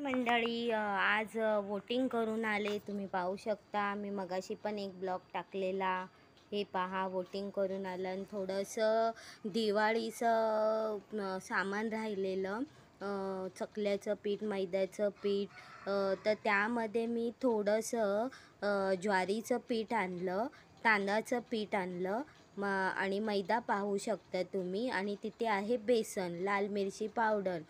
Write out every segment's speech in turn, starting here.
मंडळी आज वोटिंग करून आले. तुम्ही पाहू शकता. मी मगाशी पण एक ब्लॉग टाकलेला. हे पहा, वोटिंग करून आलं आणि थोडंसं दिवाळीचं सामान राहिलेलं, चकल्याचं पीठ, मैद्याचं पीठ. तर त्यामध्ये मी थोडंसं ज्वारीचं पीठ आणलं, तांदळाचं पीठ आणलं आणि मैदा पाहू शकता तुम्ही. आणि तिथे आहे बेसन, लाल मिरची पावडर.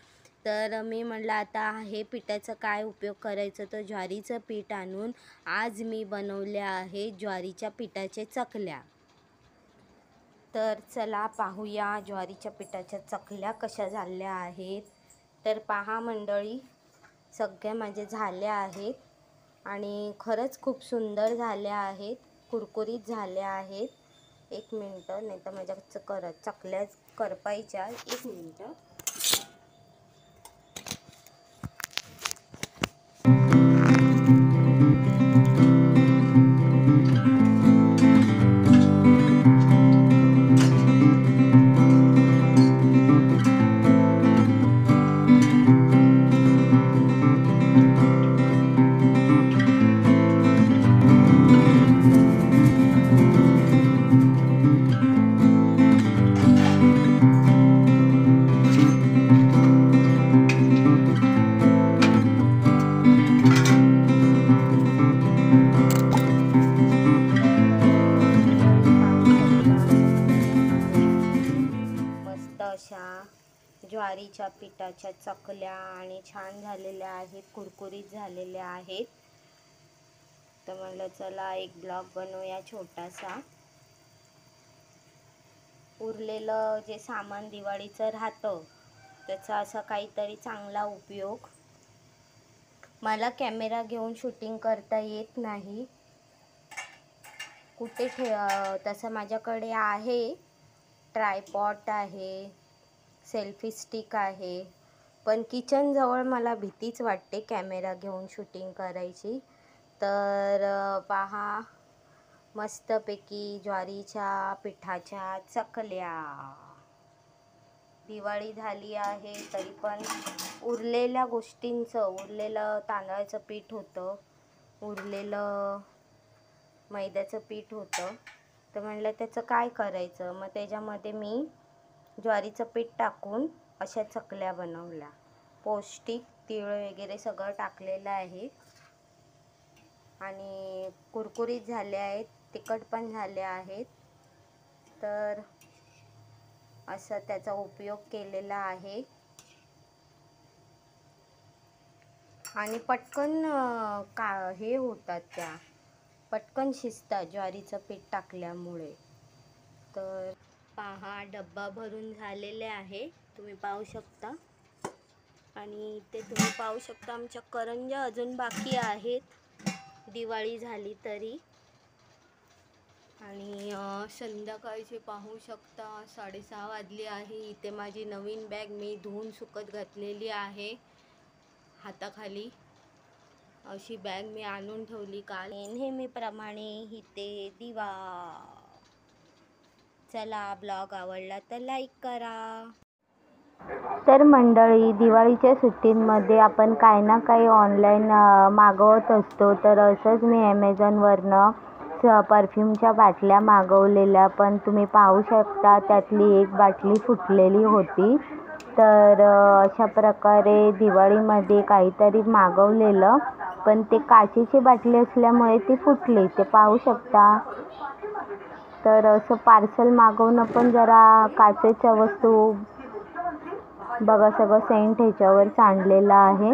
तर मी म्हटलं आता हे पिठाचा काय उपयोग करायचं, तर ज्वारीचं पीठ आणून आज मी बनवल्या आहे ज्वारीच्या पिठाच्या चकल्या. तर चला पाहूया ज्वारीच्या पिठाच्या चकल्या कशा झाल्या आहेत. तर पहा मंडळी, सगळ्या माझ्या झाल्या आहेत आणि खरंच खूप सुंदर झाल्या आहेत, कुरकुरीत झाल्या आहेत. एक मिनटं, नाही तर माझ्या चकल्या करपायच्या. एक मिनटं. अशा ज्वारीच्या पिठाच्या चकल्या आणि छान झालेल्या आहेत, कुरकुरीत झालेल्या आहेत. तर म्हटलं चला एक ब्लॉग बनवूया छोटासा. उरलेलं जे सामान दिवाळीचं राहतं त्याचा असा काहीतरी चांगला उपयोग. मला कॅमेरा घेऊन शूटिंग करता येत नाही कुठे तसं माझ्याकडे आहे, ट्रायपॉड आहे, सेल्फी स्टिक आहे, पण किचनजवळ मला भीतीच वाटते कॅमेरा घेऊन शूटिंग करायची. तर पहा, मस्तपैकी ज्वारीच्या पिठाच्या चकल्या. दिवाळी झाली आहे तरी पण उरलेल्या गोष्टींचं, उरलेलं तांदळाचं पीठ होतं, उरलेलं मैद्याचं पीठ होतं. तर म्हणलं त्याचं काय करायचं, मग त्याच्यामध्ये मी ज्वारीचं पीठ टाकून अशा चकल्या बनवल्या. पौष्टिक, तीळ वगैरे सगळं टाकलेलं आहे आणि कुरकुरीत झाले आहेत, तिखट पण झाले आहेत. तर असं त्याचा उपयोग केलेला आहे आणि पटकन हे होतात, त्या पटकन शिजतात ज्वारीचं पीठ टाकल्यामुळे. तर पहा, डब्बा भरून झालेले आहे, तुम्ही पाहू शकता. आणि ते तुम्ही पाहू शकता आमच्या करंज्या अजून बाकी आहेत, दिवाळी झाली तरी. आणि संध्याकाळचे पाहू शकता 6:30 वाजले आहे. इथे माझी नवीन बॅग मी धुवून सुकत घातलेली आहे हाताखाली. अशी बॅग मी आणून ठेवली काल. नेहमीप्रमाणे इथे दिवा. चला, ब्लॉग आवडला तर लाईक करा. तर मंडळी, दिवाळीच्या सुट्टींमध्ये आपण काही ना काही ऑनलाईन मागवत असतो. तर असंच मी ॲमेझॉनवरनं परफ्यूमच्या बाटल्या मागवलेल्या, पण तुम्ही पाहू शकता त्यातली एक बाटली फुटलेली होती. तर अशा प्रकारे दिवाळीमध्ये काहीतरी मागवलेलं, पण ते काचेची बाटली असल्यामुळे ती फुटली, ते पाहू शकता. तर असं पार्सल मागवणं पण जरा काचेच्या वस्तू बघा, सगळं सेंट ह्याच्यावर सांडलेलं आहे,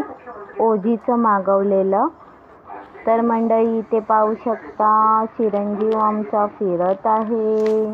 ओजीचं मागवलेलं. तर मंडळी, इथे पाहू शकता चिरंजीव आमचा फिरत आहे.